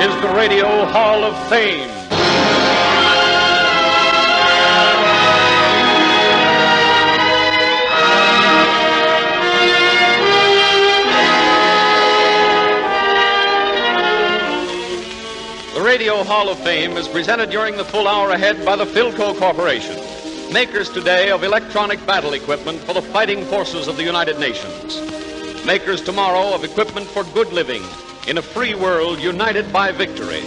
is the Radio Hall of Fame. The Radio Hall of Fame is presented during the full hour ahead by the Philco Corporation, makers today of electronic battle equipment for the fighting forces of the United Nations. Makers tomorrow of equipment for good living in a free world united by victory.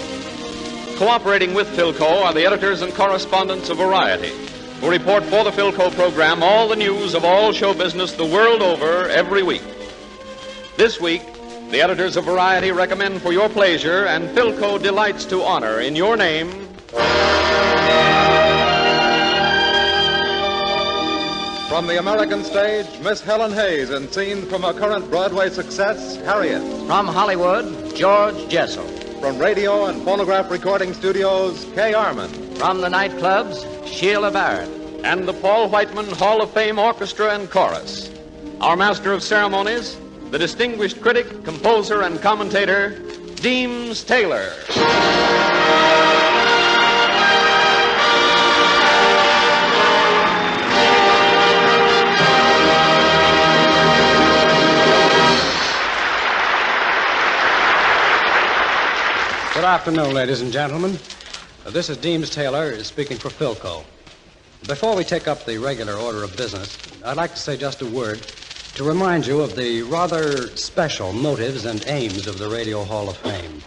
Cooperating with Philco are the editors and correspondents of Variety, who report for the Philco program all the news of all show business the world over every week. This week, the editors of Variety recommend for your pleasure, and Philco delights to honor in your name, from the American stage, Miss Helen Hayes, in scenes from her current Broadway success, Harriet. From Hollywood, George Jessel. From radio and phonograph recording studios, Kay Arman. From the nightclubs, Sheila Barrett. And the Paul Whiteman Hall of Fame Orchestra and Chorus. Our master of ceremonies, the distinguished critic, composer, and commentator, Deems Taylor. Good afternoon, ladies and gentlemen. This is Deems Taylor speaking for Philco. Before we take up the regular order of business, I'd like to say just a word to remind you of the rather special motives and aims of the Radio Hall of Fame.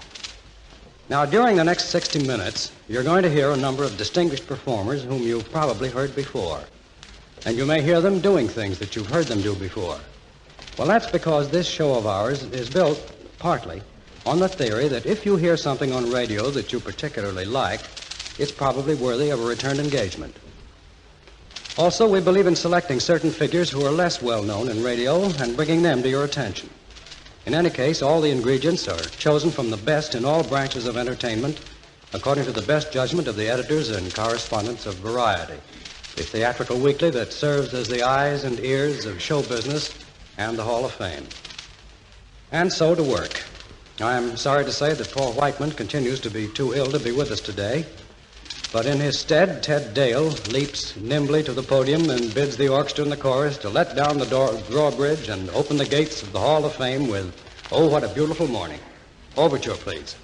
Now, during the next 60 minutes, you're going to hear a number of distinguished performers whom you've probably heard before. And you may hear them doing things that you've heard them do before. Well, that's because this show of ours is built partly on the theory that if you hear something on radio that you particularly like, it's probably worthy of a returned engagement. Also, we believe in selecting certain figures who are less well-known in radio and bringing them to your attention. In any case, all the ingredients are chosen from the best in all branches of entertainment, according to the best judgment of the editors and correspondents of Variety, the theatrical weekly that serves as the eyes and ears of show business and the Hall of Fame. And so to work. I'm sorry to say that Paul Whiteman continues to be too ill to be with us today. But in his stead, Ted Dale leaps nimbly to the podium and bids the orchestra and the chorus to let down the drawbridge and open the gates of the Hall of Fame with Oh, What a Beautiful Morning. Overture, please.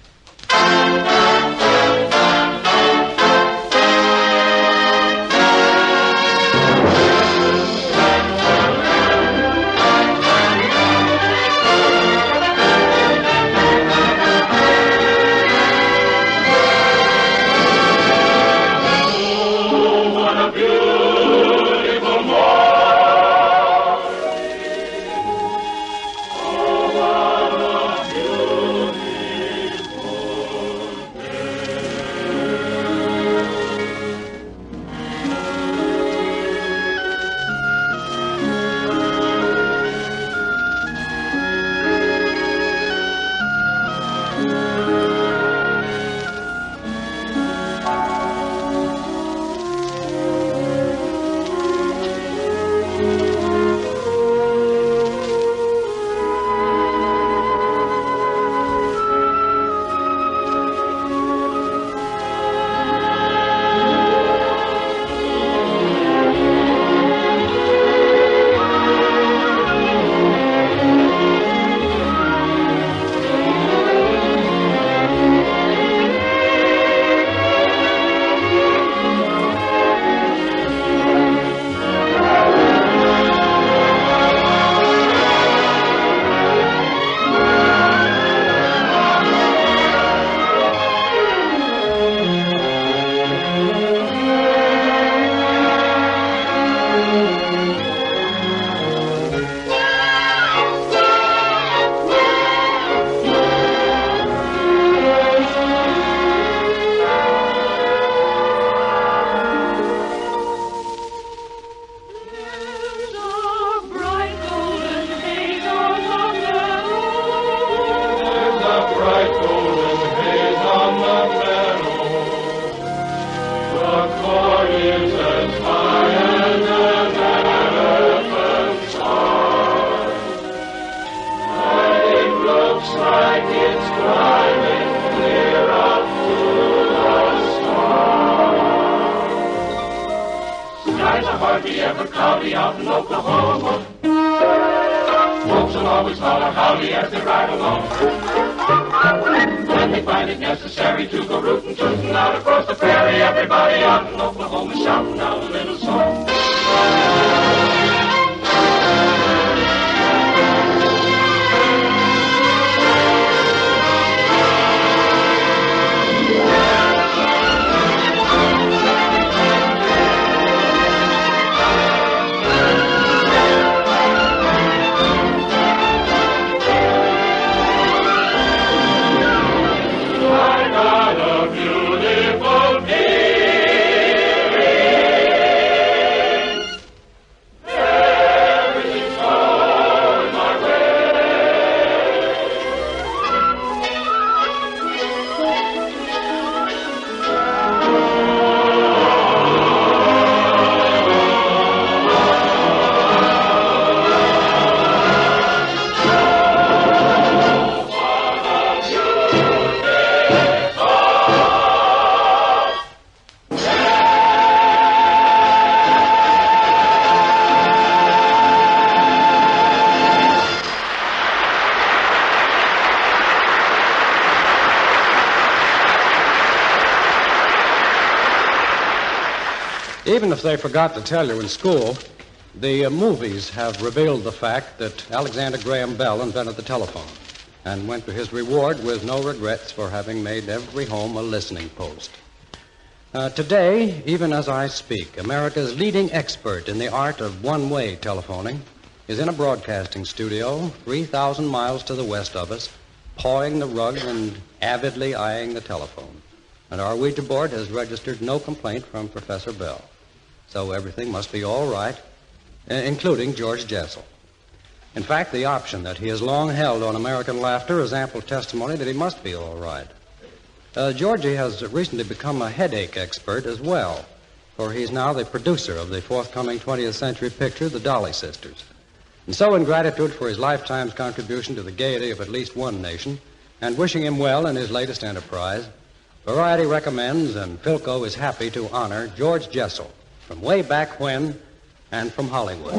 out in Oklahoma. Folks will always holler howdy as they ride along. When they find it necessary to go rootin' tootin' out across the prairie, everybody out in Oklahoma shouting out a little song. Even if they forgot to tell you in school, the movies have revealed the fact that Alexander Graham Bell invented the telephone and went to his reward with no regrets for having made every home a listening post. Today, even as I speak, America's leading expert in the art of one-way telephoning is in a broadcasting studio 3,000 miles to the west of us, pawing the rug and avidly eyeing the telephone. And our Ouija board has registered no complaint from Professor Bell. So everything must be all right, including George Jessel. In fact, the option that he has long held on American laughter is ample testimony that he must be all right. Georgie has recently become a headache expert as well, for he's now the producer of the forthcoming 20th century picture, The Dolly Sisters. And so, in gratitude for his lifetime's contribution to the gaiety of at least one nation, and wishing him well in his latest enterprise, Variety recommends, and Philco is happy to honor, George Jessel, from way back when and from Hollywood.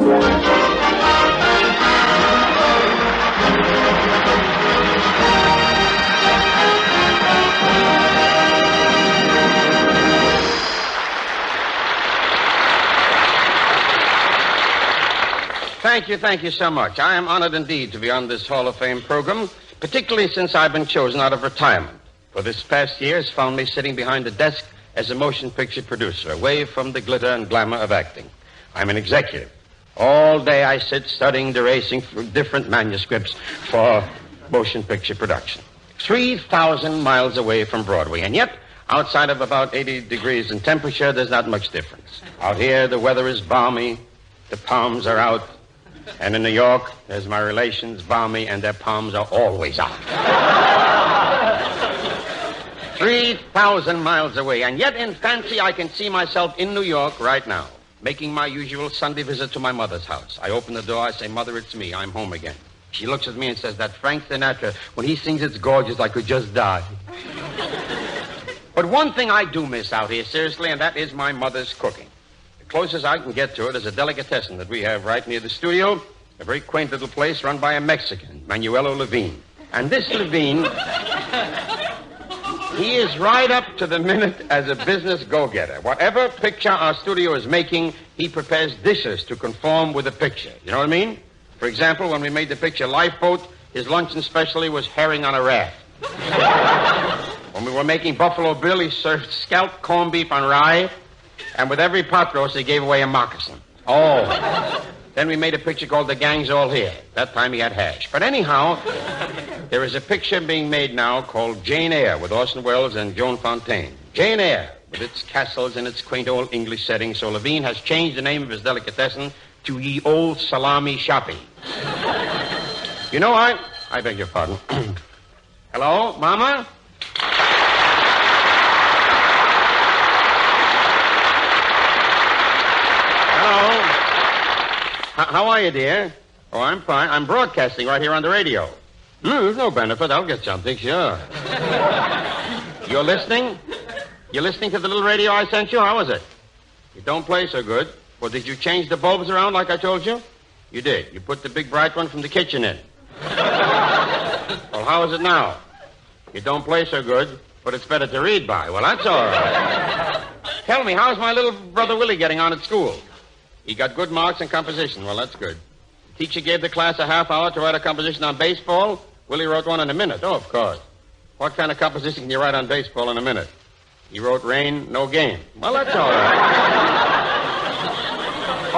Thank you so much. I am honored indeed to be on this Hall of Fame program, particularly since I've been chosen out of retirement. For this past year has found me sitting behind a desk as a motion picture producer, away from the glitter and glamour of acting. I'm an executive. All day I sit studying, deracing different manuscripts for motion picture production. 3,000 miles away from Broadway, and yet, outside of about 80 degrees in temperature, there's not much difference. Out here, the weather is balmy, the palms are out, and in New York, there's my relations, balmy, and their palms are always out. 3,000 miles away, and yet in fancy I can see myself in New York right now, making my usual Sunday visit to my mother's house. I open the door, I say, "Mother, it's me, I'm home again." She looks at me and says, "That Frank Sinatra, when he sings It's Gorgeous, I could just die." But one thing I do miss out here, seriously, and that is my mother's cooking. The closest I can get to it is a delicatessen that we have right near the studio, a very quaint little place run by a Mexican, Manuelo Levine. And this Levine, he is right up to the minute as a business go-getter. Whatever picture our studio is making, he prepares dishes to conform with the picture. You know what I mean? For example, when we made the picture Lifeboat, his luncheon specialty was herring on a raft. When we were making Buffalo Bill, he served scalped corned beef on rye, and with every pot roast, he gave away a moccasin. Oh. Then we made a picture called The Gang's All Here. That time he had hash. But anyhow, there is a picture being made now called Jane Eyre with Orson Welles and Joan Fontaine. Jane Eyre, with its castles and its quaint old English setting. So Levine has changed the name of his delicatessen to Ye Old Salami Shoppy. You know, I beg your pardon. Hello, Mama? Hello? How are you, dear? Oh, I'm fine. I'm broadcasting right here on the radio. There's no benefit. I'll get something, sure. You're listening? You're listening to the little radio I sent you? How is it? It don't play so good. Well, did you change the bulbs around like I told you? You did. You put the big bright one from the kitchen in. Well, how is it now? You don't play so good, but it's better to read by. Well, that's all right. Tell me, how's my little brother Willie getting on at school? He got good marks in composition. Well, that's good. The teacher gave the class a half hour to write a composition on baseball. Willie wrote one in a minute. Oh, of course. What kind of composition can you write on baseball in a minute? He wrote rain, no game. Well, that's all right.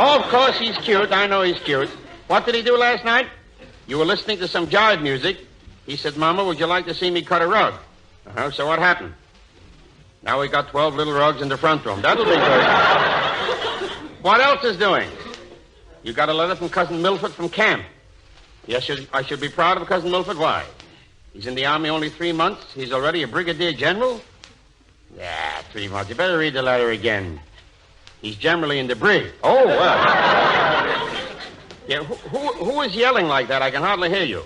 Oh, of course, he's cute. I know he's cute. What did he do last night? You were listening to some jive music. He said, Mama, would you like to see me cut a rug? Uh-huh. So what happened? Now we got 12 little rugs in the front room. That'll be good. What else is doing? You got a letter from Cousin Milford from camp. Yes, I should be proud of Cousin Milford. Why? He's in the Army only 3 months. He's already a brigadier general? Yeah, 3 months. You better read the letter again. He's generally in the brig. Oh, well. Yeah, who is yelling like that? I can hardly hear you.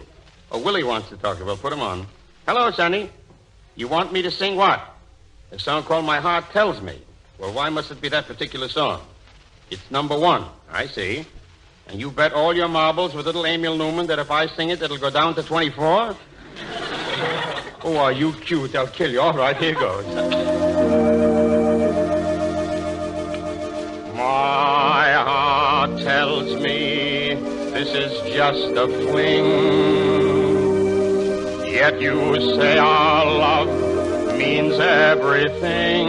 Oh, Willie wants to talk. Well, put him on. Hello, Sonny. You want me to sing what? A song called My Heart Tells Me. Well, why must it be that particular song? It's number 1. I see. And you bet all your marbles with little Emil Newman that if I sing it, it'll go down to 24? Oh, are you cute? I'll kill you. All right, here goes. My heart tells me this is just a fling. Yet you say our love means everything.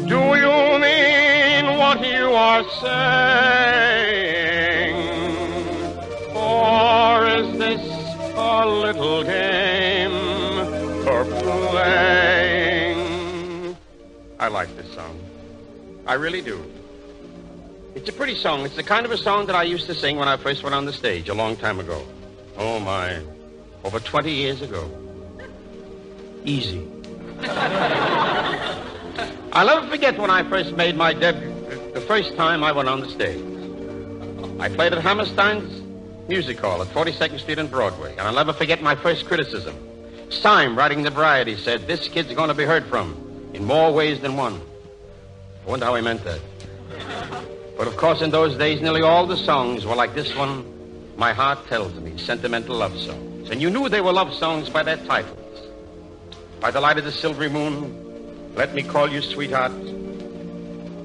Do you mean what you are saying? Or is this a little game for playing? I like this song. I really do. It's a pretty song. It's the kind of a song that I used to sing when I first went on the stage a long time ago. Oh, my. Over 20 years ago. Easy. I'll never forget when I first made my debut, the first time I went on the stage. I played at Hammerstein's Music Hall at 42nd Street and Broadway, and I'll never forget my first criticism. Syme, writing the Variety, said, this kid's going to be heard from in more ways than one. I wonder how he meant that. But, of course, in those days, nearly all the songs were like this one, My Heart Tells Me, sentimental love songs. And you knew they were love songs by their titles. By the light of the silvery moon, Let Me Call You Sweetheart.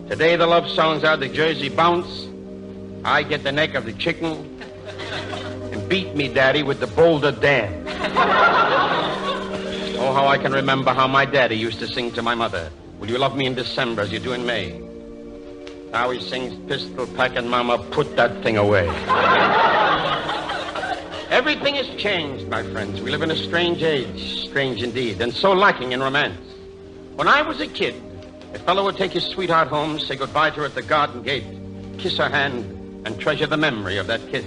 Today the love songs are the Jersey Bounce, I Get the Neck of the Chicken, and Beat Me, Daddy, with the Boulder Dan. Oh, how I can remember how my daddy used to sing to my mother, Will you love me in December as you do in May? Now he sings Pistol Packin' Mama, put that thing away. Everything has changed, my friends. We live in a strange age, strange indeed, and so lacking in romance. When I was a kid, a fellow would take his sweetheart home, say goodbye to her at the garden gate, kiss her hand, and treasure the memory of that kiss.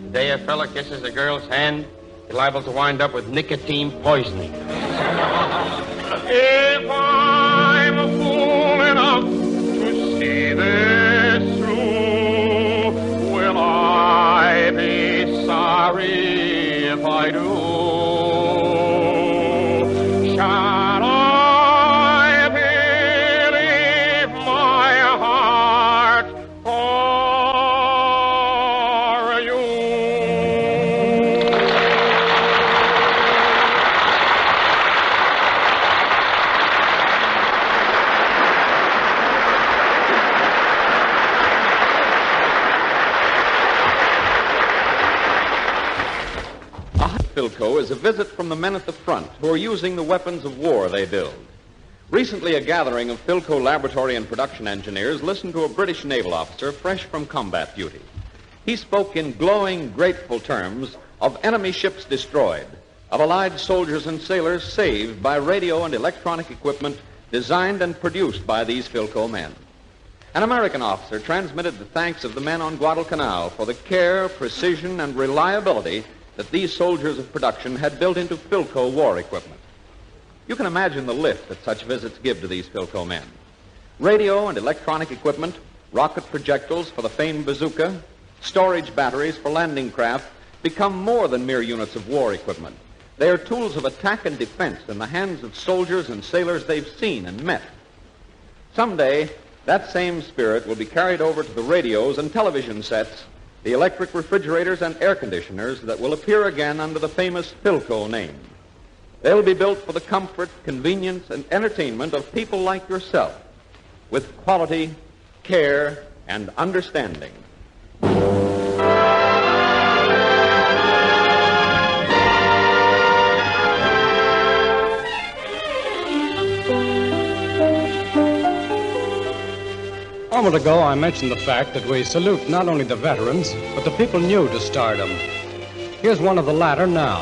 Today, a fellow kisses a girl's hand, he's liable to wind up with nicotine poisoning. If I'm a fool enough to see this through, will I be sorry if I do? Shall I believe my heart for you? Philco is a visit from the men at the front who are using the weapons of war they build. Recently, a gathering of Philco laboratory and production engineers listened to a British naval officer fresh from combat duty. He spoke in glowing, grateful terms of enemy ships destroyed, of Allied soldiers and sailors saved by radio and electronic equipment designed and produced by these Philco men. An American officer transmitted the thanks of the men on Guadalcanal for the care, precision, and reliability that these soldiers of production had built into Philco war equipment. You can imagine the lift that such visits give to these Philco men. Radio and electronic equipment, rocket projectiles for the famed bazooka, storage batteries for landing craft become more than mere units of war equipment. They are tools of attack and defense in the hands of soldiers and sailors they've seen and met. Someday, That same spirit will be carried over to the radios and television sets, the electric refrigerators and air conditioners that will appear again under the famous Philco name. They'll be built for the comfort, convenience, and entertainment of people like yourself, with quality, care, and understanding. A moment ago, I mentioned the fact that we salute not only the veterans, but the people new to stardom. Here's one of the latter now.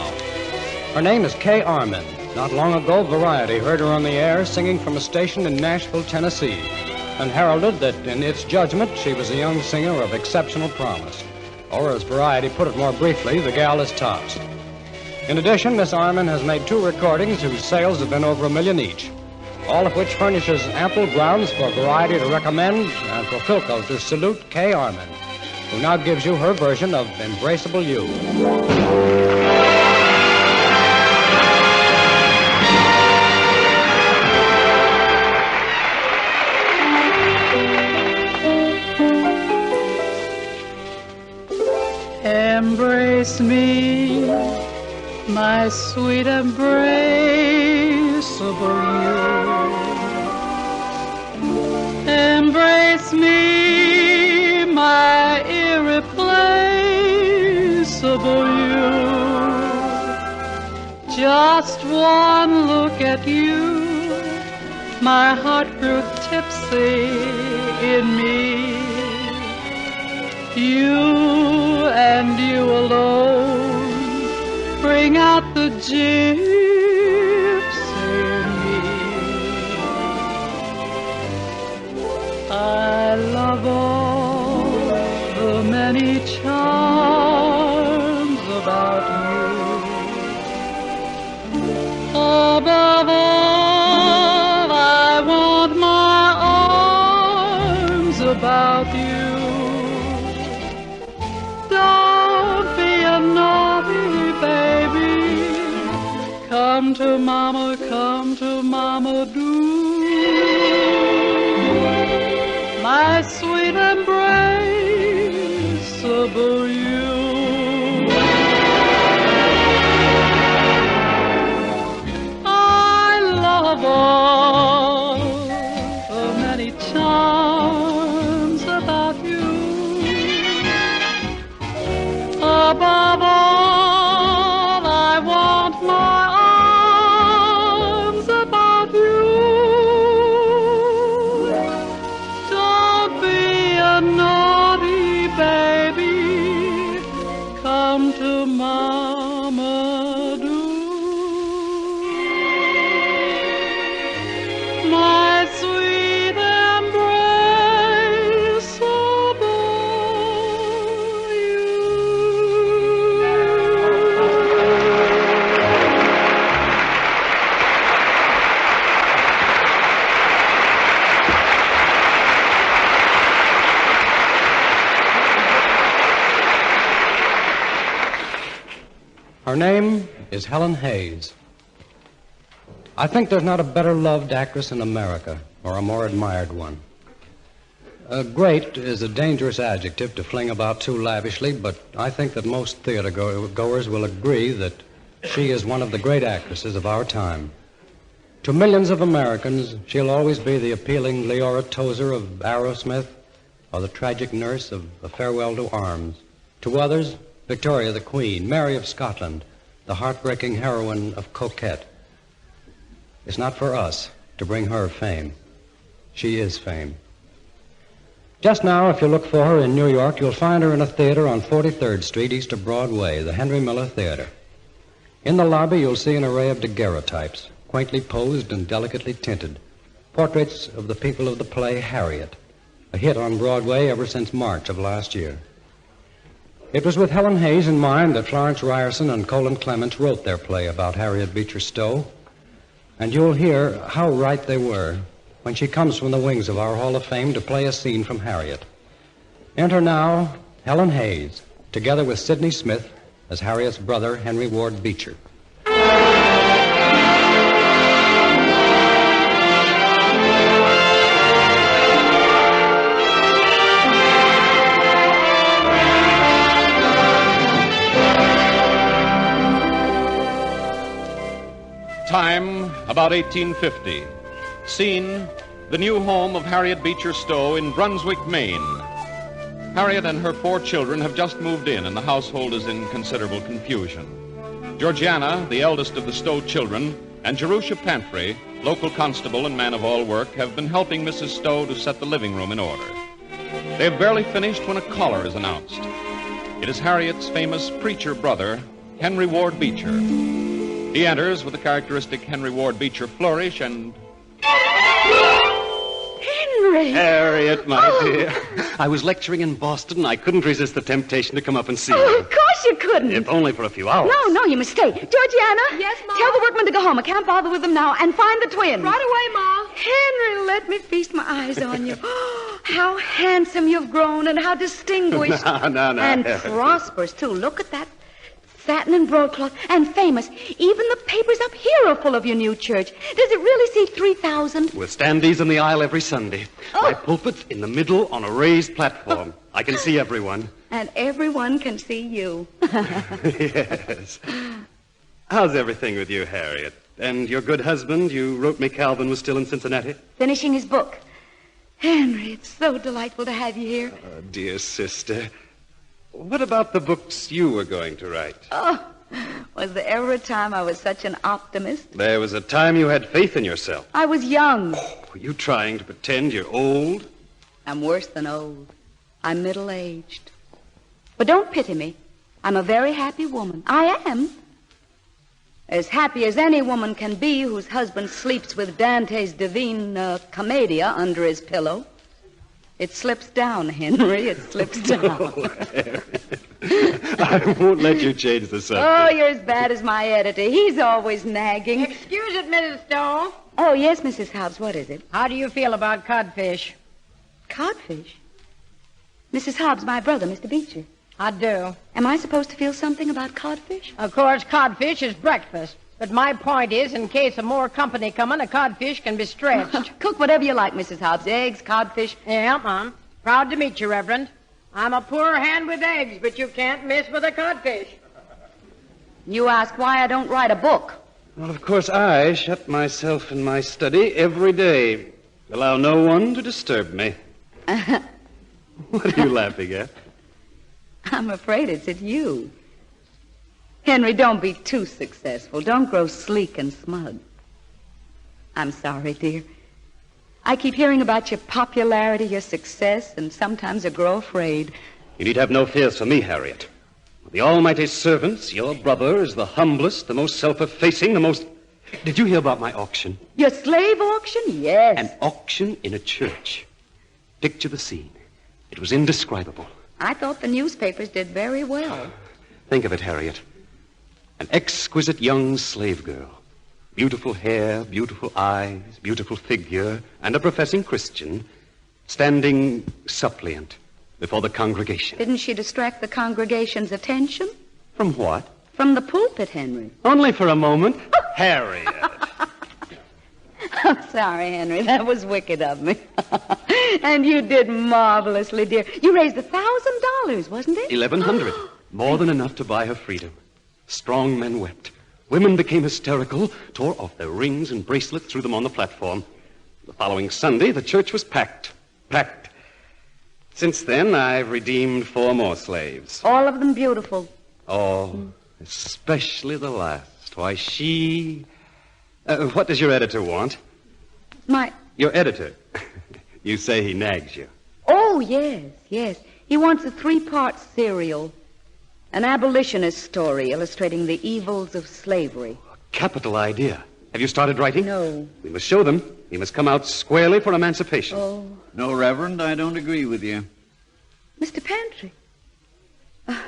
Her name is Kay Armin. Not long ago, Variety heard her on the air singing from a station in Nashville, Tennessee, and heralded that in its judgment, she was a young singer of exceptional promise. Or, as Variety put it more briefly, the gal is tops. In addition, Miss Armin has made 2 recordings whose sales have been over 1 million each, all of which furnishes ample grounds for Variety to recommend and for Philco to salute Kay Armin, who now gives you her version of Embraceable You. Embrace me, my sweet embraceable you. Embrace me, my irreplaceable you. Just one look at you, my heart grew tipsy in me. You and you alone bring out the gypsy in me. I love all the many charms about you. Above all, I want my arms about you. Don't be a naughty baby. Come to mama, do. My sweet embraceable you. I love all the many charms about you. Above all, I want my arms about you. Don't be a naughty baby. Come to mama, do. My sweet embraceable you. Her name is Helen Hayes. I think there's not a better loved actress in America, or a more admired one. Great is a dangerous adjective to fling about too lavishly, but I think that most theater goers will agree that she is one of the great actresses of our time. To millions of Americans, she'll always be the appealing Leora Tozer of Aerosmith, or the tragic nurse of A Farewell to Arms. To others, Victoria the Queen, Mary of Scotland, the heartbreaking heroine of Coquette. It's not for us to bring her fame. She is fame. Just now, if you look for her in New York, you'll find her in a theater on 43rd Street east of Broadway, the Henry Miller Theater. In the lobby, you'll see an array of daguerreotypes, quaintly posed and delicately tinted, portraits of the people of the play Harriet, a hit on Broadway ever since March of last year. It was with Helen Hayes in mind that Florence Ryerson and Colin Clements wrote their play about Harriet Beecher Stowe, and you'll hear how right they were when she comes from the wings of our Hall of Fame to play a scene from Harriet. Enter now Helen Hayes, together with Sidney Smith as Harriet's brother, Henry Ward Beecher. Time, about 1850. Scene, the new home of Harriet Beecher Stowe in Brunswick, Maine. Harriet and her 4 children have just moved in, and the household is in considerable confusion. Georgiana, the eldest of the Stowe children, and Jerusha Pantry, local constable and man of all work, have been helping Mrs. Stowe to set the living room in order. They've barely finished when a caller is announced. It is Harriet's famous preacher brother, Henry Ward Beecher. He enters with the characteristic Henry Ward Beecher flourish and... Henry! Harriet, my dear. I was lecturing in Boston, and I couldn't resist the temptation to come up and see Oh, you. of course you couldn't. If only for a few hours. No, you must stay. Georgiana. Yes, Ma? Tell the workmen to go home. I can't bother with them now. And find the twins. Right away, Ma. Henry, let me feast my eyes on you. How handsome you've grown and how distinguished. No, And Harriet. prosperous, too. Look at that satin and broadcloth. And famous. Even the papers up here are full of your new church. Does it really seat 3,000? With standees in the aisle every Sunday. My pulpit's in the middle on a raised platform. I can see everyone. And everyone can see you. Yes. How's everything with you, Harriet? And your good husband, you wrote me Calvin was still in Cincinnati? Finishing his book. Henry, it's so delightful to have you here. Oh, dear sister. What about the books you were going to write? Oh, was there ever a time I was such an optimist? There was a time you had faith in yourself. I was young. Were you trying to pretend you're old? I'm worse than old. I'm middle-aged. But don't pity me. I'm a very happy woman. I am. As happy as any woman can be whose husband sleeps with Dante's Divine Commedia under his pillow. It slips down, Henry. It slips down. I won't let you change the subject. Oh, you're as bad as my editor. He's always nagging. Excuse it, Mrs. Stone. Oh, yes, Mrs. Hobbs. What is it? How do you feel about codfish? Codfish? Mrs. Hobbs, my brother, Mr. Beecher. I do. Am I supposed to feel something about codfish? Of course, codfish is breakfast. But my point is, in case of more company coming, a codfish can be stretched. Cook whatever you like, Mrs. Hobbs. Eggs, codfish. Yeah, Mom. Proud to meet you, Reverend. I'm a poor hand with eggs, but you can't miss with a codfish. You ask why I don't write a book. Well, of course, I shut myself in my study every day. Allow no one to disturb me. What are you laughing at? I'm afraid it's at you. Henry, don't be too successful. Don't grow sleek and smug. I'm sorry, dear. I keep hearing about your popularity, your success, and sometimes I grow afraid. You need have no fears for me, Harriet. The Almighty's servants, your brother is the humblest, the most self-effacing, the most... Did you hear about my auction? Your slave auction? Yes. An auction in a church. Picture the scene. It was indescribable. I thought the newspapers did very well. Think of it, Harriet. An exquisite young slave girl. Beautiful hair, beautiful eyes, beautiful figure, and a professing Christian, standing suppliant before the congregation. Didn't she distract the congregation's attention? From what? From the pulpit, Henry. Only for a moment. Harriet. I'm sorry, Henry. That was wicked of me. And you did marvelously, dear. You raised $1,000, wasn't it? 1,100. More than enough to buy her freedom. Strong men wept. Women became hysterical, tore off their rings and bracelets, threw them on the platform. The following Sunday, the church was packed. Packed. Since then, I've redeemed 4 more slaves. All of them beautiful. Oh, especially the last. Why, she... what does your editor want? Your editor. You say he nags you. Oh, yes. He wants a 3-part serial. An abolitionist story illustrating the evils of slavery. Capital idea. Have you started writing? No. We must show them. We must come out squarely for emancipation. Oh. No, Reverend, I don't agree with you. Mr. Pantry.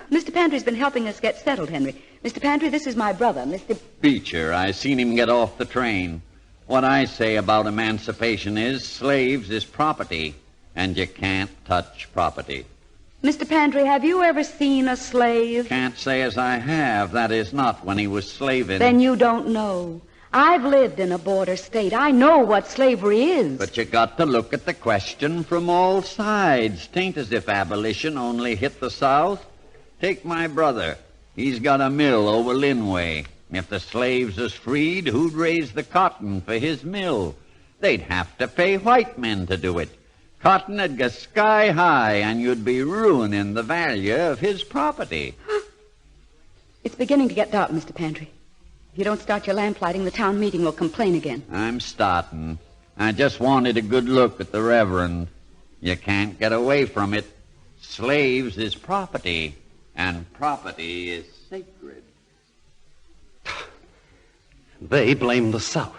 Mr. Pantry's been helping us get settled, Henry. Mr. Pantry, this is my brother, Mr. Beecher, I seen him get off the train. What I say about emancipation is slaves is property, and you can't touch property. Mr. Pantry, have you ever seen a slave? Can't say as I have. That is not when he was slaving. Then you don't know. I've lived in a border state. I know what slavery is. But you got to look at the question from all sides. Tain't as if abolition only hit the South. Take my brother. He's got a mill over Linway. If the slaves was freed, who'd raise the cotton for his mill? They'd have to pay white men to do it. Cotton would go sky high, and you'd be ruining the value of his property. It's beginning to get dark, Mr. Pantry. If you don't start your lamplighting, the town meeting will complain again. I'm starting. I just wanted a good look at the Reverend. You can't get away from it. Slaves is property, and property is sacred. They blame the South.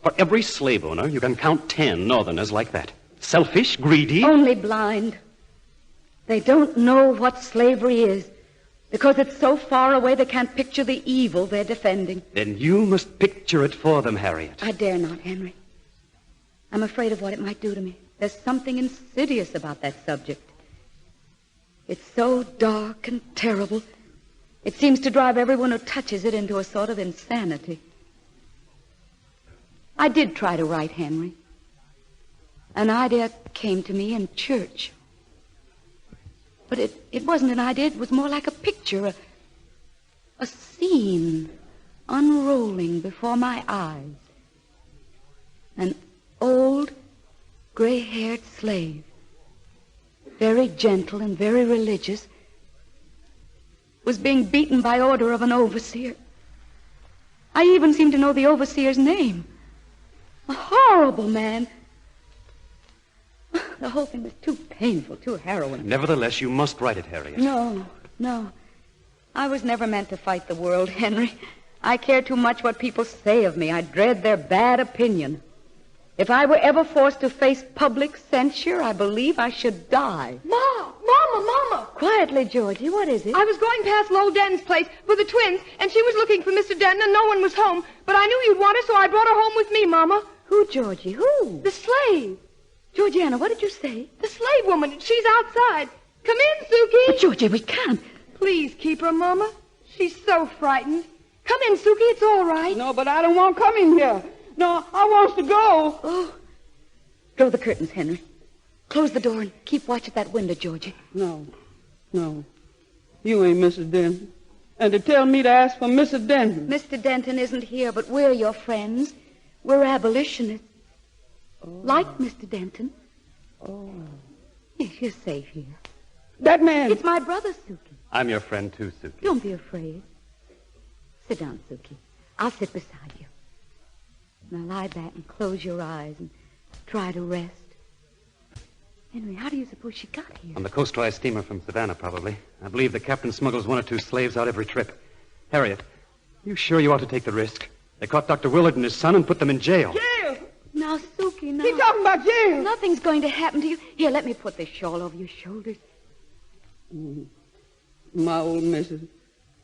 For every slave owner, you can count 10 Northerners like that. Selfish, greedy. Only blind. They don't know what slavery is. Because it's so far away they can't picture the evil they're defending. Then you must picture it for them, Harriet. I dare not, Henry. I'm afraid of what it might do to me. There's something insidious about that subject. It's so dark and terrible. It seems to drive everyone who touches it into a sort of insanity. I did try to write, Henry. An idea came to me in church. But it wasn't an idea. It was more like a picture, a scene unrolling before my eyes. An old, gray-haired slave, very gentle and very religious, was being beaten by order of an overseer. I even seem to know the overseer's name. A horrible man. The whole thing was too painful, too harrowing. Nevertheless, you must write it, Harriet. No. I was never meant to fight the world, Henry. I care too much what people say of me. I dread their bad opinion. If I were ever forced to face public censure, I believe I should die. Mama! Quietly, Georgie. What is it? I was going past Lowell Denton's place with the twins, and she was looking for Mr. Denton, and no one was home. But I knew you'd want her, so I brought her home with me, Mama. Who, Georgie? Who? The slave. Georgiana, what did you say? The slave woman. She's outside. Come in, Suki. But, Georgie, we can't. Please keep her, Mama. She's so frightened. Come in, Suki. It's all right. No, but I don't want to come in here. No, I want to go. Oh. Draw the curtains, Henry. Close the door and keep watch at that window, Georgie. No. You ain't Mrs. Denton. And to tell me to ask for Mrs. Denton. Mr. Denton isn't here, but we're your friends. We're abolitionists. Oh. Like Mr. Denton. Oh. Yes, you're safe here. That man. It's my brother, Suki. I'm your friend, too, Suki. Don't be afraid. Sit down, Suki. I'll sit beside you. Now lie back and close your eyes and try to rest. Henry, how do you suppose she got here? On the coastwise steamer from Savannah, probably. I believe the captain smuggles 1 or 2 slaves out every trip. Harriet, you sure you ought to take the risk? They caught Dr. Willard and his son and put them in jail. Jail? Now, Suki, now. He's talking about jail. Nothing's going to happen to you. Here, let me put this shawl over your shoulders. My old missus,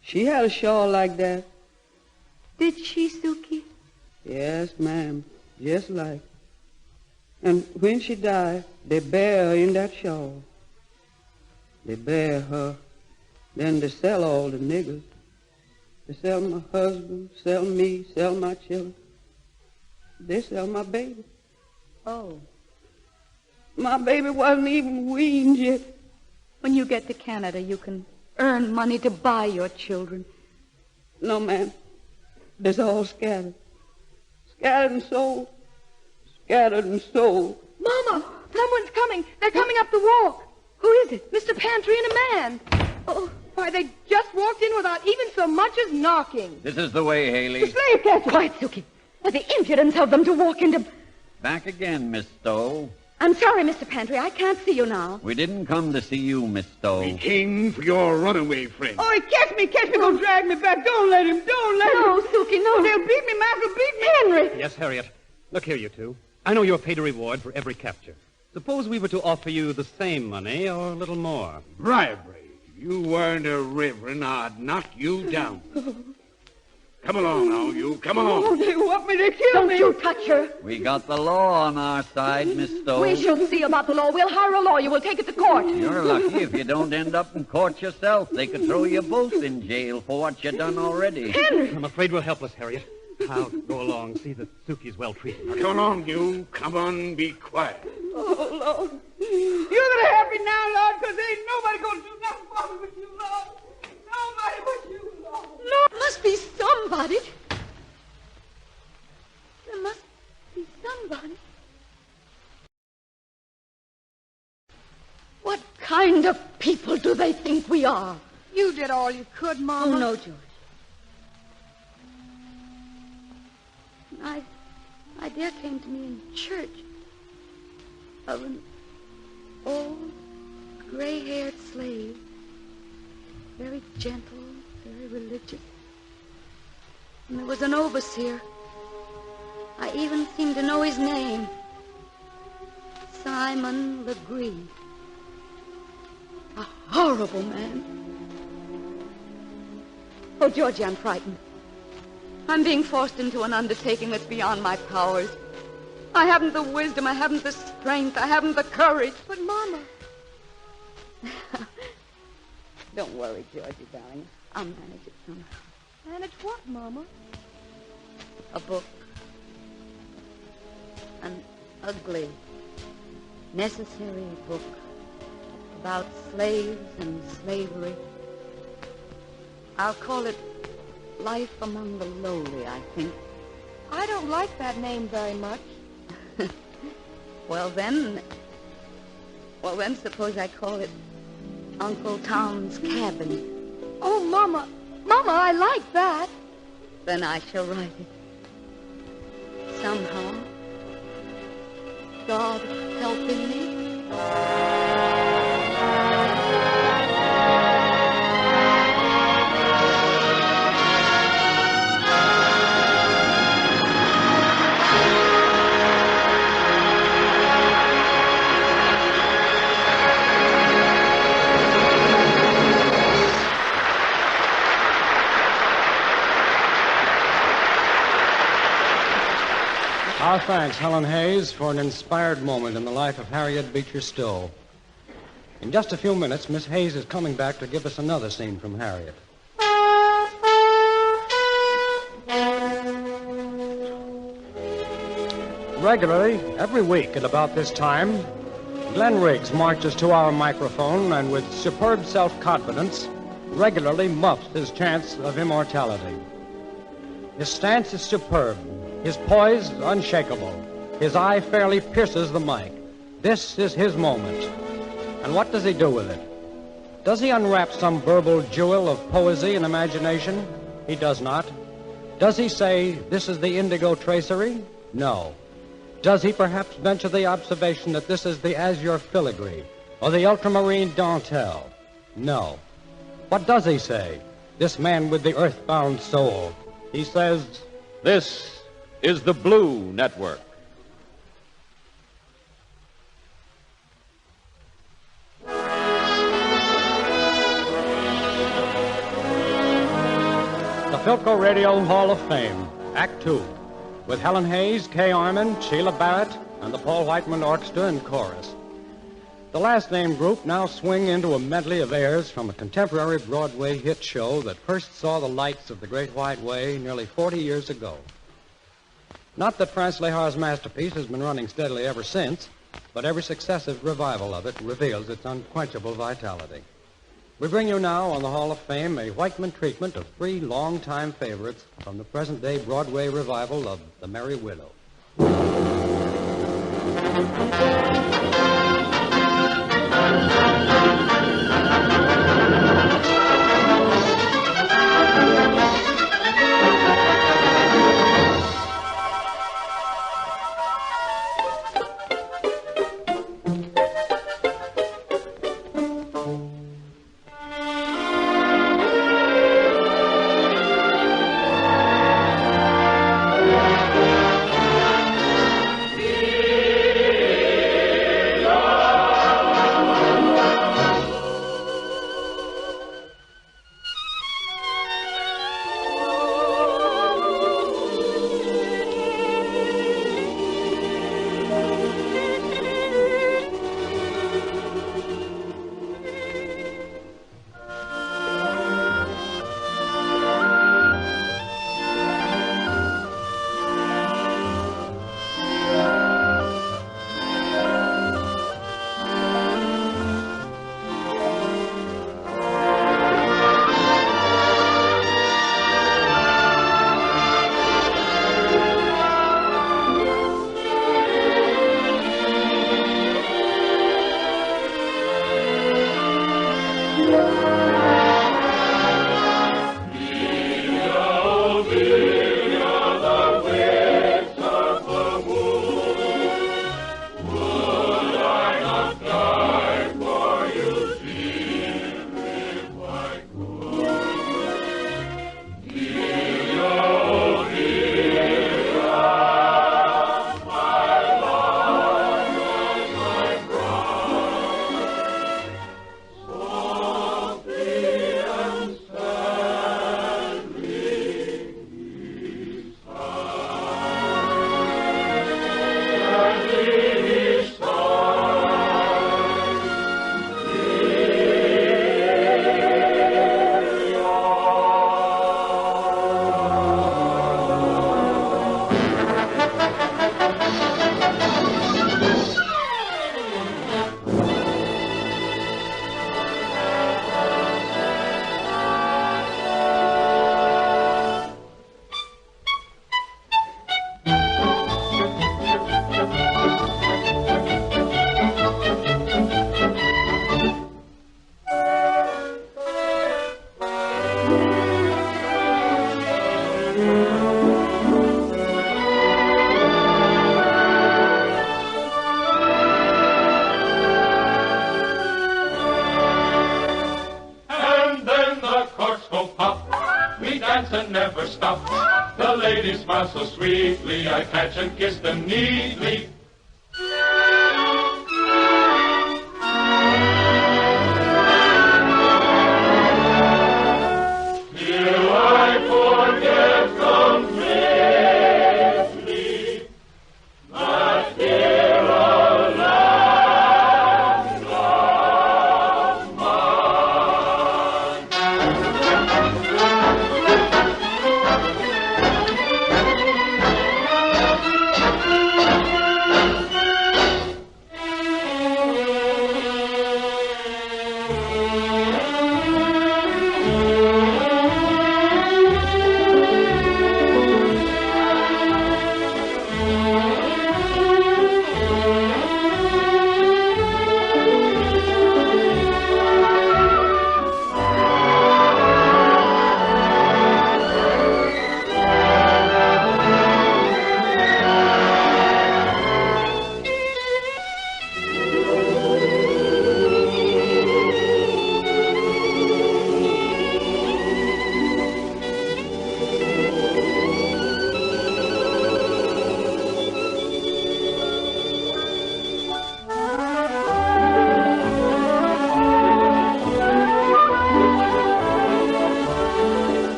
she had a shawl like that. Did she, Suki? Yes, ma'am. Just like. And when she died, they bury her in that shawl. They bury her. Then they sell all the niggers. They sell my husband, sell me, sell my children. They sell my baby. Oh. My baby wasn't even weaned yet. When you get to Canada, you can earn money to buy your children. No, ma'am. They're all scattered. Scattered and sold. Scattered and sold. Mama, someone's coming. They're coming up the walk. Who is it? Mr. Pantry and a man. Oh, why, they just walked in without even so much as knocking. This is the way, Haley. The slave catcher. Quiet, Suki. The impudence of them to walk into... Back again, Miss Stowe. I'm sorry, Mr. Pantry. I can't see you now. We didn't come to see you, Miss Stowe. We came for your runaway friend. Oh, catch me, go drag me back. Don't let him. No, Suki, no. They'll beat me, Master, beat me. Henry. Yes, Harriet. Look here, you two. I know you're paid a reward for every capture. Suppose we were to offer you the same money or a little more. Bribery. If you weren't a reverend, I'd knock you down. Come along now, you. Come along. Oh, they want me to kill me. Don't you touch her. We got the law on our side, Miss Stowe. We shall see about the law. We'll hire a lawyer. We'll take it to court. You're lucky if you don't end up in court yourself. They could throw you both in jail for what you done already. Henry! I'm afraid we're helpless, Harriet. I'll go along, see that Suki's well treated. Now, come along, you. Come on, be quiet. Oh, Lord. You're going to help me now, Lord, because ain't nobody going to do nothing for me but you, Lord. Nobody but you, Lord. no. There must be somebody. There must be somebody. What kind of people do they think we are? You did all you could, Mama. Oh, no, George. An idea came to me in church of an old, gray-haired slave, very gentle, very religious. And there was an overseer. I even seem to know his name. Simon Legree. A horrible man. Oh, Georgie, I'm frightened. I'm being forced into an undertaking that's beyond my powers. I haven't the wisdom, I haven't the strength, I haven't the courage. But, Mama... Don't worry, Georgie, darling. I'll manage it somehow. Manage what, Mama? A book. An ugly, necessary book about slaves and slavery. I'll call it Life Among the Lowly, I think. I don't like that name very much. Well, then, suppose I call it Uncle Tom's Cabin. Oh, Mama. Mama, I like that. Then I shall write it. Somehow. God helping me. Our thanks, Helen Hayes, for an inspired moment in the life of Harriet Beecher Stowe. In just a few minutes, Miss Hayes is coming back to give us another scene from Harriet. Regularly, every week at about this time, Glenn Riggs marches to our microphone and with superb self-confidence regularly muffs his chance of immortality. His stance is superb. His poise unshakable. His eye fairly pierces the mic. This is his moment. And what does he do with it? Does he unwrap some verbal jewel of poesy and imagination? He does not. Does he say, this is the indigo tracery? No. Does he perhaps venture the observation that this is the azure filigree or the ultramarine dentelle? No. What does he say? This man with the earthbound soul. He says, This is the Blue Network. The Philco Radio Hall of Fame, Act Two, with Helen Hayes, Kay Arman, Sheila Barrett, and the Paul Whiteman Orchestra in chorus. The last-named group now swing into a medley of airs from a contemporary Broadway hit show that first saw the lights of the Great White Way nearly 40 years ago. Not that Franz Lehar's masterpiece has been running steadily ever since, but every successive revival of it reveals its unquenchable vitality. We bring you now on the Hall of Fame a Whiteman treatment of three long-time favorites from the present-day Broadway revival of The Merry Widow. proper stuff. The ladies smile so sweetly, I catch and kiss them neatly. Till I forget completely that dear old land of mine.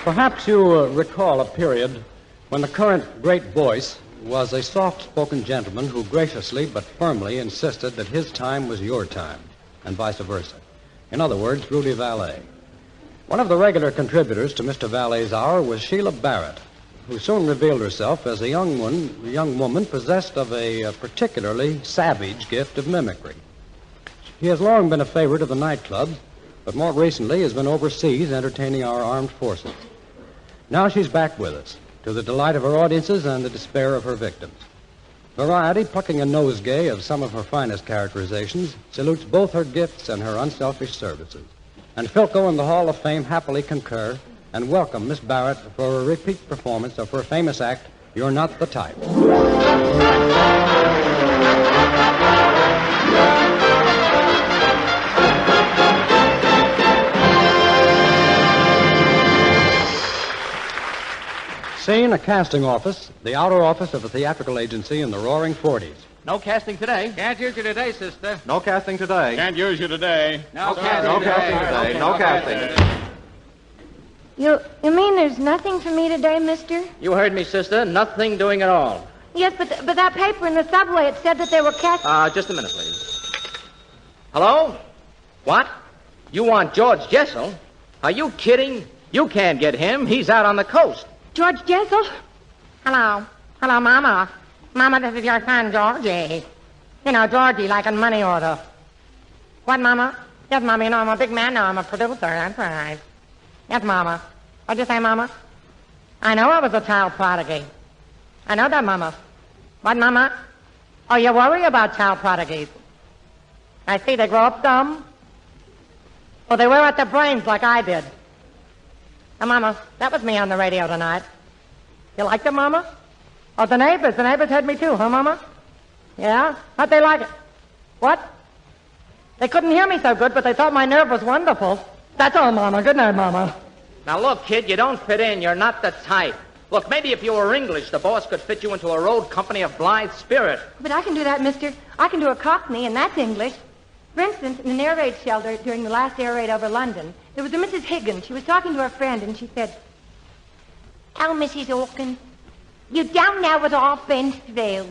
Perhaps you recall a period when the current great voice was a soft-spoken gentleman who graciously but firmly insisted that his time was your time, and vice versa. In other words, Rudy Vallee. One of the regular contributors to Mr. Vallee's hour was Sheila Barrett, who soon revealed herself as a young woman possessed of a particularly savage gift of mimicry. She has long been a favorite of the nightclubs, but more recently has been overseas entertaining our armed forces. Now she's back with us, to the delight of her audiences and the despair of her victims. Variety, plucking a nosegay of some of her finest characterizations, salutes both her gifts and her unselfish services. And Philco and the Hall of Fame happily concur and welcome Miss Barrett for a repeat performance of her famous act, You're Not the Type. Scene, a casting office, the outer office of a theatrical agency in the Roaring Forties. No casting today. Can't use you today, sister. No casting today. Can't use you today. No No casting today. No casting. You mean there's nothing for me today, mister? You heard me, sister. Nothing doing at all. Yes, but that paper in the subway, it said that there were cast... Just a minute, please. Hello? What? You want George Jessel? Are you kidding? You can't get him. He's out on the coast. George Jessel? Hello. Hello, Mama. Mama, this is your son, Georgie. You know, Georgie, like a money order. What, Mama? Yes, Mama, you know, I'm a big man now. I'm a producer. That's right. Yes, Mama. What'd you say, Mama? I know I was a child prodigy. I know that, Mama. What, Mama? Oh, you worry about child prodigies. I see they grow up dumb. Well, they wear out their brains like I did. Now, Mama, that was me on the radio tonight. You liked it, Mama? Oh, the neighbors heard me too, huh, Mama? Yeah? How'd they like it? What? They couldn't hear me so good, but they thought my nerve was wonderful. That's all, Mama. Good night, Mama. Now, look, kid, you don't fit in. You're not the type. Look, maybe if you were English, the boss could fit you into a road company of blithe spirit. But I can do that, mister. I can do a Cockney, and that's English. For instance, in an air raid shelter during the last air raid over London, there was a Mrs. Higgins. She was talking to her friend, and she said, "Oh, Mrs. Hawkins, you don't know what I've been through.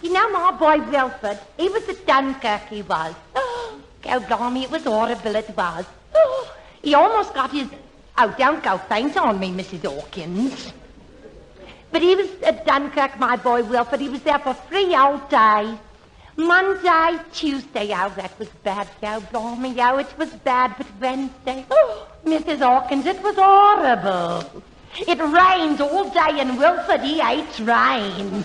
You know my boy Wilford, he was at Dunkirk, he was. Oh, blimey, it was horrible, it was. Oh, he almost got his... Oh, don't go faint on me, Mrs. Hawkins. But he was at Dunkirk, my boy Wilford. He was there for 3 whole days. Monday, Tuesday, oh, that was bad, oh, blimey, oh, it was bad. But Wednesday, oh, Mrs. Hawkins, it was horrible. It rained all day, and Wilford, he hates rain.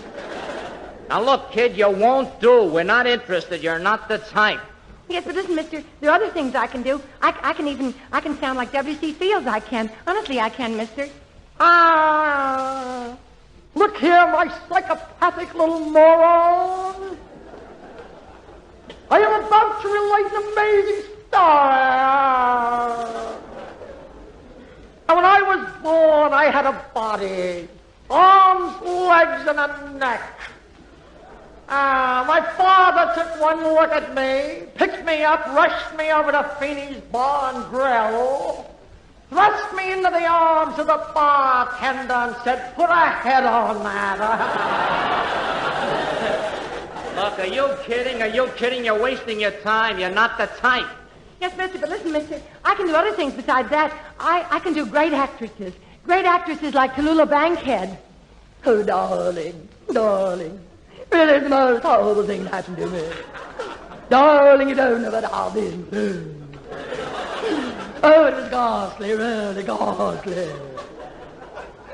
Now, look, kid, you won't do. We're not interested. You're not the type. Yes, but listen, mister, there are other things I can do. I can sound like W.C. Fields, I can. Honestly, I can, mister. Ah, look here, my psychopathic little moron. I am about to relate an amazing story. Now, when I was born, I had a body, arms, legs, and a neck. My father took one look at me, picked me up, rushed me over to Feeney's Bar and Grill, thrust me into the arms of the bartender and said, "Put a head on that." Look, are you kidding? Are you kidding? You're wasting your time. You're not the type. Yes, mister, but listen, mister, I can do other things besides that. I can do great actresses. Great actresses like Tallulah Bankhead. Oh, darling, darling. Really, the most horrible thing that happened to me. Darling, you don't know what I've been through. Oh, it was ghastly, really ghastly.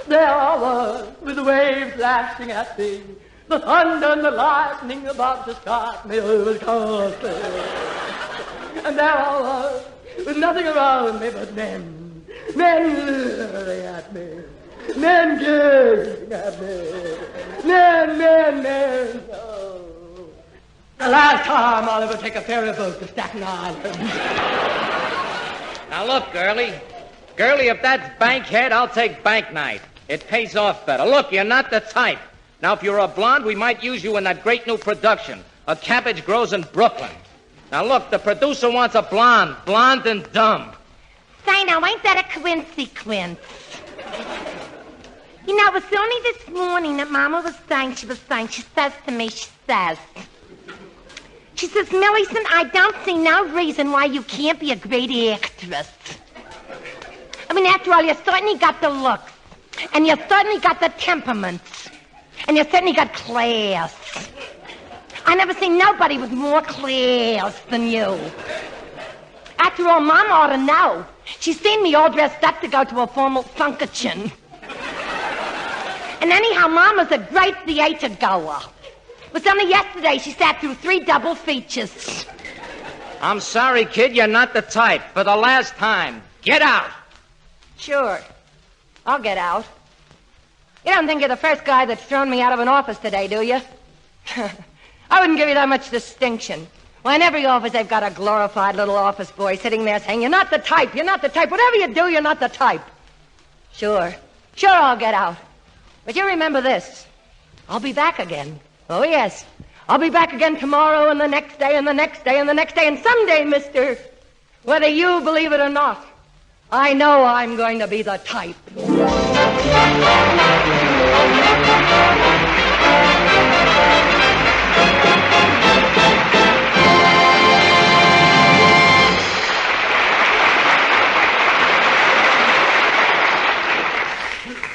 There I was, with the waves lashing at me, the thunder and the lightning about to strike me. Oh, it was ghastly. And there I was, with nothing around me but men. Men leering at me. Men gazing at me. Men. Oh. The last time I'll ever take a ferry boat to Staten Island. Now, look, girlie. Girlie, if that's Bankhead, I'll take Bank Night. It pays off better. Look, you're not the type. Now, if you're a blonde, we might use you in that great new production, A Cabbage Grows in Brooklyn. Now, look, the producer wants a blonde and dumb. Say, now, ain't that a coincidence? You know, it was only this morning that Mama was saying, she says to me, she says, Millicent, I don't see no reason why you can't be a great actress. I mean, after all, you certainly got the looks, and you certainly got the temperament, and you certainly got class. I never seen nobody with more class than you. After all, Mama ought to know. She's seen me all dressed up to go to a formal function. And anyhow, Mama's a great theater goer. It was only yesterday she sat through 3 double features. I'm sorry, kid, you're not the type. For the last time, get out. Sure, I'll get out. You don't think you're the first guy that's thrown me out of an office today, do you? I wouldn't give you that much distinction. Well, in every office, they've got a glorified little office boy sitting there saying, you're not the type, you're not the type. Whatever you do, you're not the type. Sure, I'll get out. But you remember this. I'll be back again. Oh, yes. I'll be back again tomorrow and the next day and the next day and the next day. And someday, mister, whether you believe it or not, I know I'm going to be the type.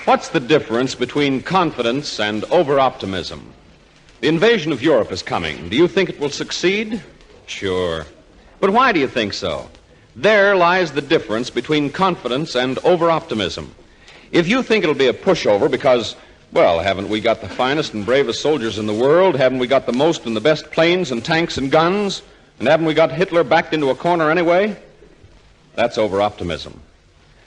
What's the difference between confidence and over-optimism? The invasion of Europe is coming. Do you think it will succeed? Sure. But why do you think so? There lies the difference between confidence and over-optimism. If you think it'll be a pushover because, well, haven't we got the finest and bravest soldiers in the world? Haven't we got the most and the best planes and tanks and guns? And haven't we got Hitler backed into a corner anyway? That's over-optimism.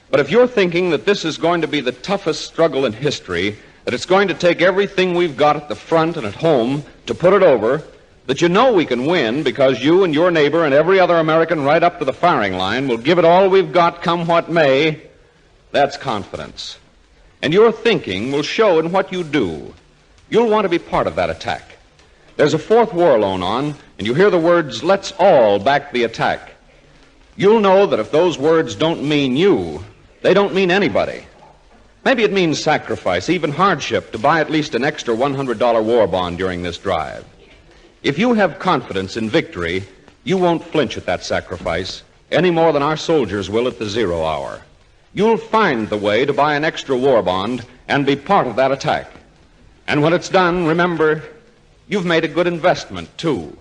But if you're thinking that this is going to be the toughest struggle in history, that it's going to take everything we've got at the front and at home to put it over, that you know we can win because you and your neighbor and every other American right up to the firing line will give it all we've got come what may, That's confidence. And your thinking will show in what you do. You'll want to be part of that attack. There's a fourth war loan on, and you hear the words, "Let's all back the attack." You'll know that if those words don't mean you, they don't mean anybody. Maybe it means sacrifice, even hardship, to buy at least an extra $100 war bond during this drive. If you have confidence in victory, you won't flinch at that sacrifice any more than our soldiers will at the 0 hour. You'll find the way to buy an extra war bond and be part of that attack. And when it's done, remember, you've made a good investment, too.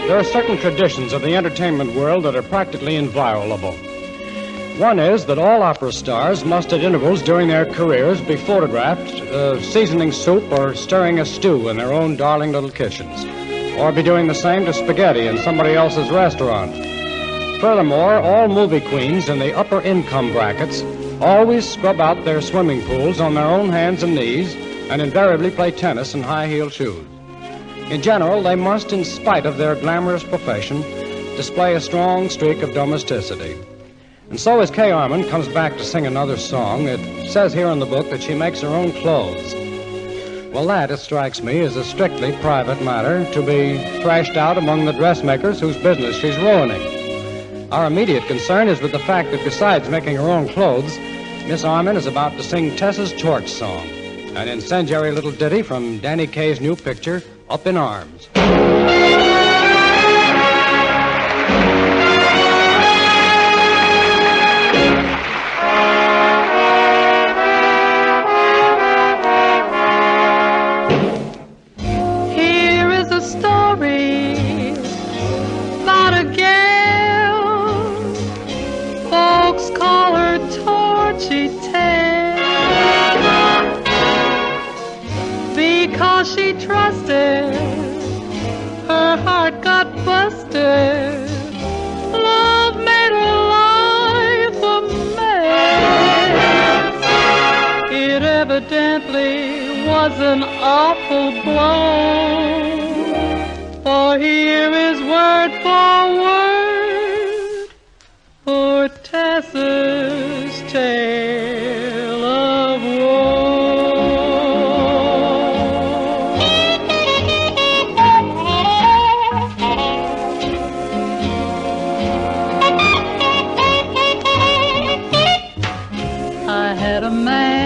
There are certain traditions of the entertainment world that are practically inviolable. One is that all opera stars must at intervals during their careers be photographed seasoning soup or stirring a stew in their own darling little kitchens, or be doing the same to spaghetti in somebody else's restaurant. Furthermore, all movie queens in the upper income brackets always scrub out their swimming pools on their own hands and knees and invariably play tennis in high-heeled shoes. In general, they must, in spite of their glamorous profession, display a strong streak of domesticity. And so as Kay Armand comes back to sing another song, it says here in the book that she makes her own clothes. Well, that, it strikes me, is a strictly private matter to be thrashed out among the dressmakers whose business she's ruining. Our immediate concern is with the fact that besides making her own clothes, Miss Armand is about to sing Tessa's torch song, an incendiary little ditty from Danny Kaye's new picture, Up in Arms. Here is a story about a gal. Folks call her Torchy Tess because she trusted. Her heart got busted. Love made her life a mess. It evidently was an awful blow. For here is word for Tessa's tale of woe. I had a man.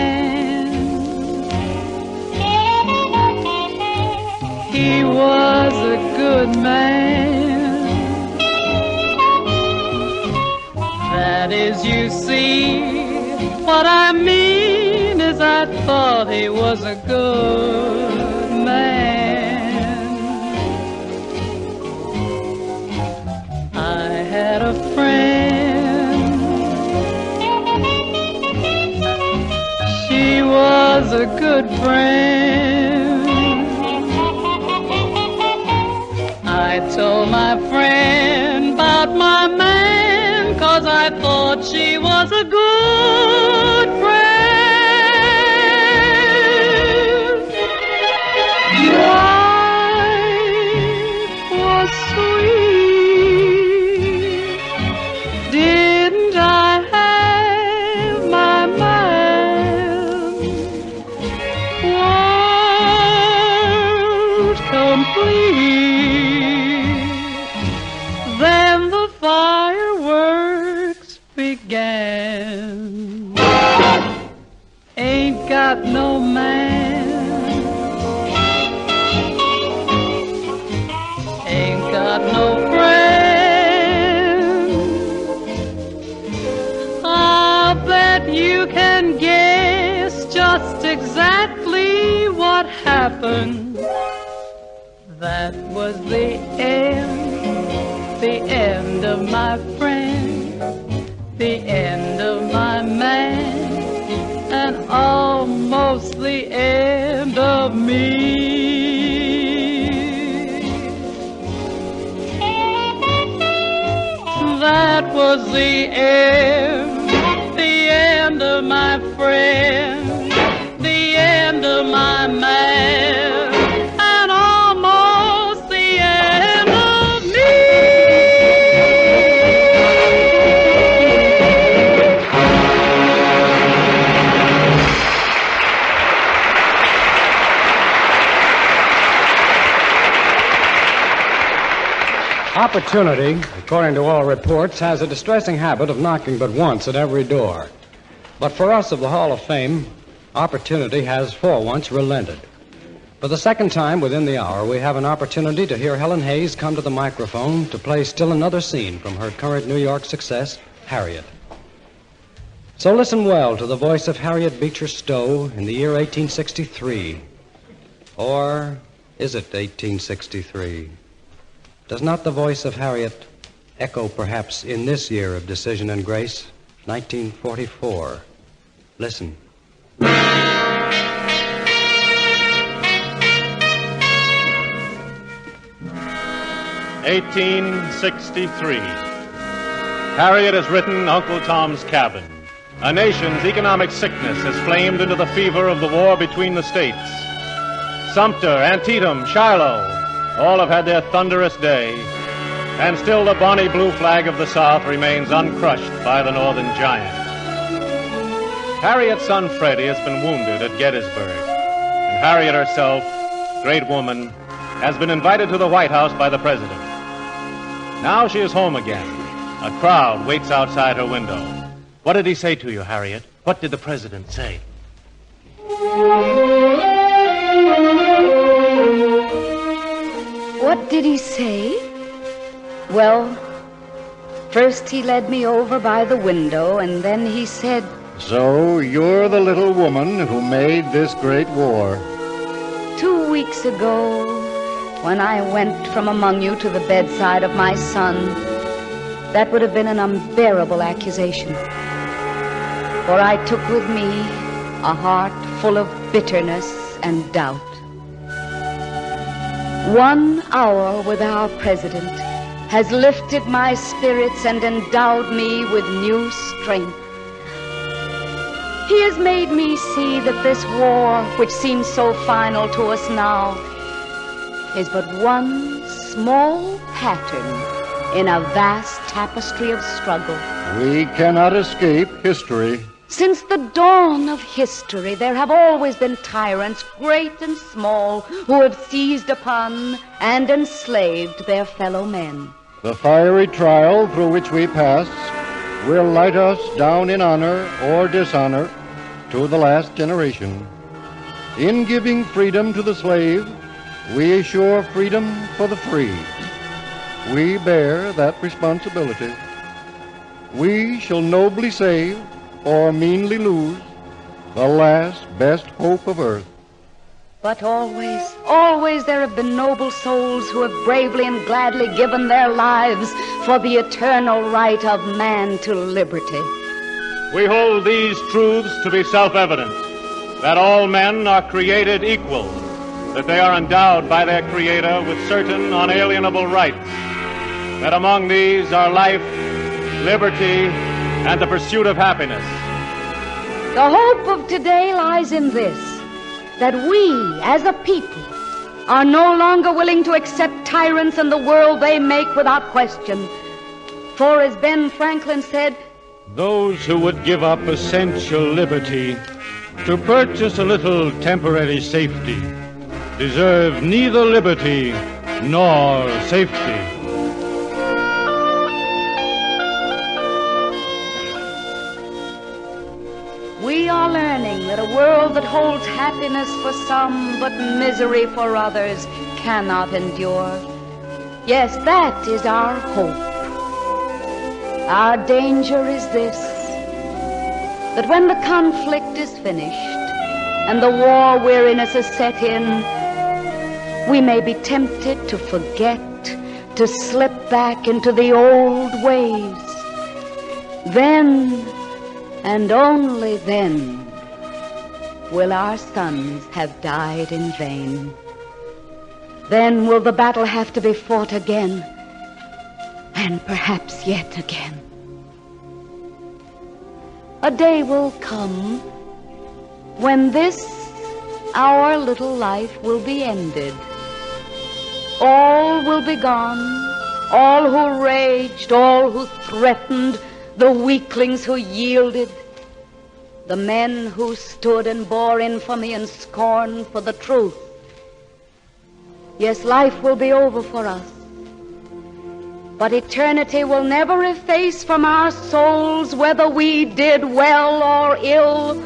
He was a good man. That is, you see, what I mean is I thought he was a good man. I had a friend. She was a good friend. I told my friend about my man, 'cause I thought she was a good friend. Life was sweet. Didn't I have my man? World complete. Then the fireworks began. Ain't got no man. Ain't got no friend. I bet you can guess just exactly what happened. That was the end of my friend, the end of my man, and almost the end of me. That was the end of my friend, the end of my man, and almost the end of me. Opportunity, according to all reports, has a distressing habit of knocking but once at every door. But for us of the Hall of Fame, opportunity has for once relented. For the second time within the hour, we have an opportunity to hear Helen Hayes come to the microphone to play still another scene from her current New York success, Harriet. So listen well to the voice of Harriet Beecher Stowe in the year 1863. Or is it 1863? Does not the voice of Harriet echo perhaps in this year of decision and grace, 1944? Listen. 1863. Harriet has written Uncle Tom's Cabin. A nation's economic sickness has flamed into the fever of the war between the states. Sumter, Antietam, Shiloh, all have had their thunderous day, and still the bonny blue flag of the South remains uncrushed by the northern giant. Harriet's son Freddie has been wounded at Gettysburg, and Harriet herself, great woman, has been invited to the White House by the president. Now she is home again. A crowd waits outside her window. What did he say to you, Harriet? What did the president say? What did he say? Well, first he led me over by the window, and then he said, "So you're the little woman who made this great war." 2 weeks ago, when I went from among you to the bedside of my son, that would have been an unbearable accusation. For I took with me a heart full of bitterness and doubt. 1 hour with our president has lifted my spirits and endowed me with new strength. He has made me see that this war, which seems so final to us now, is but one small pattern in a vast tapestry of struggle. We cannot escape history. Since the dawn of history, there have always been tyrants, great and small, who have seized upon and enslaved their fellow men. The fiery trial through which we pass will light us down in honor or dishonor to the last generation. In giving freedom to the slave, we assure freedom for the free. We bear that responsibility. We shall nobly save or meanly lose the last best hope of earth. But always, always there have been noble souls who have bravely and gladly given their lives for the eternal right of man to liberty. We hold these truths to be self-evident, that all men are created equal, that they are endowed by their Creator with certain unalienable rights, that among these are life, liberty, and the pursuit of happiness. The hope of today lies in this, that we, as a people, are no longer willing to accept tyrants and the world they make without question. For as Ben Franklin said, Those who would give up essential liberty to purchase a little temporary safety deserve neither liberty nor safety. we are learning that a world that holds happiness for some but misery for others cannot endure. Yes, that is our hope. Our danger is this, that when the conflict is finished and the war weariness is set in, we may be tempted to forget, to slip back into the old ways. Then, and only then, will our sons have died in vain. Then will the battle have to be fought again, and perhaps yet again. a day will come when this, our little life, will be ended. All will be gone, all who raged, all who threatened, the weaklings who yielded, the men who stood and bore infamy and scorn for the truth. Yes, life will be over for us, but eternity will never efface from our souls whether we did well or ill,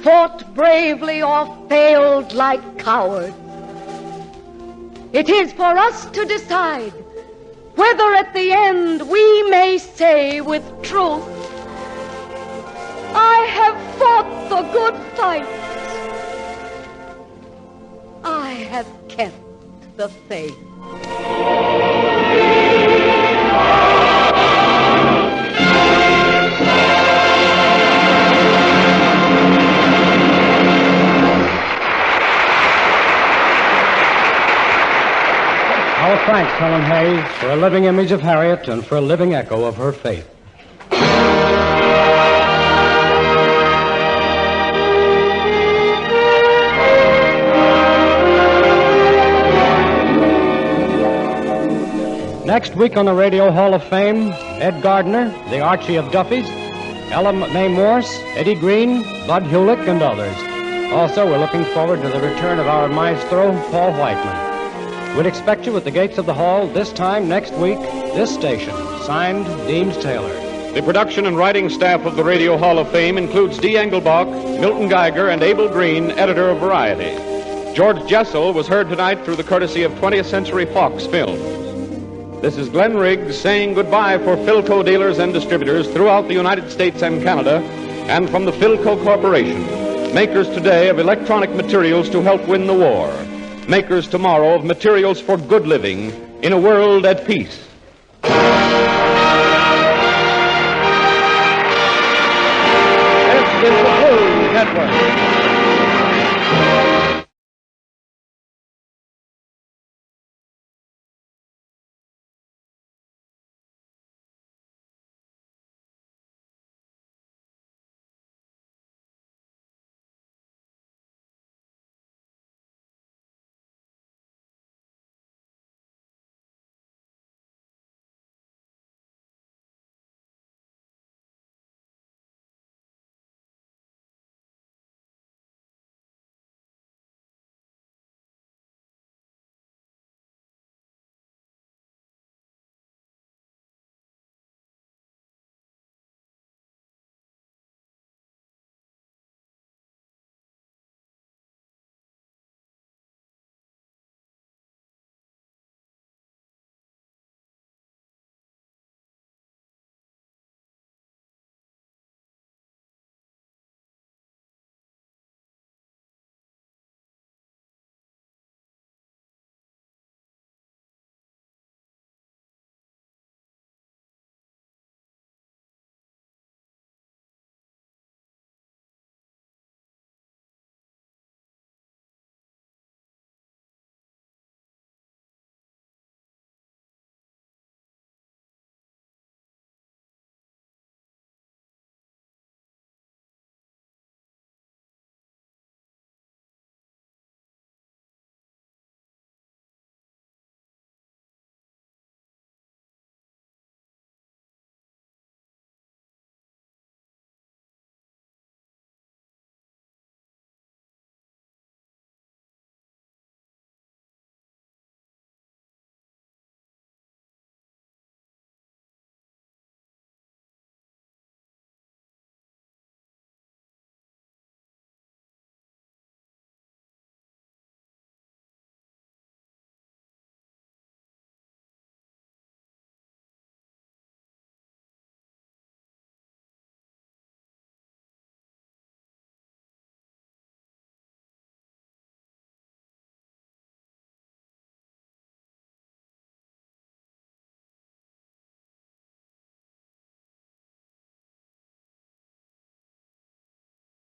fought bravely or failed like cowards. It is for us to decide whether at the end we may say with truth, I have fought the good fight. I have kept the faith. Our thanks, Helen Hayes, for a living image of Harriet and for a living echo of her faith. Next week on the Radio Hall of Fame, Ed Gardner, the Archie of Duffy's, Ella Mae Morse, Eddie Green, Bud Hewlick, and others. Also, we're looking forward to the return of our maestro, Paul Whiteman. We'd expect you at the gates of the hall this time next week, this station. Signed, Deems Taylor. The production and writing staff of the Radio Hall of Fame includes Dee Engelbach, Milton Geiger, and Abel Green, editor of Variety. George Jessel was heard tonight through the courtesy of 20th Century Fox Films. This is Glenn Riggs saying goodbye for Philco dealers and distributors throughout the United States and Canada, and from the Philco Corporation, makers today of electronic materials to help win the war, makers tomorrow of materials for good living in a world at peace. This is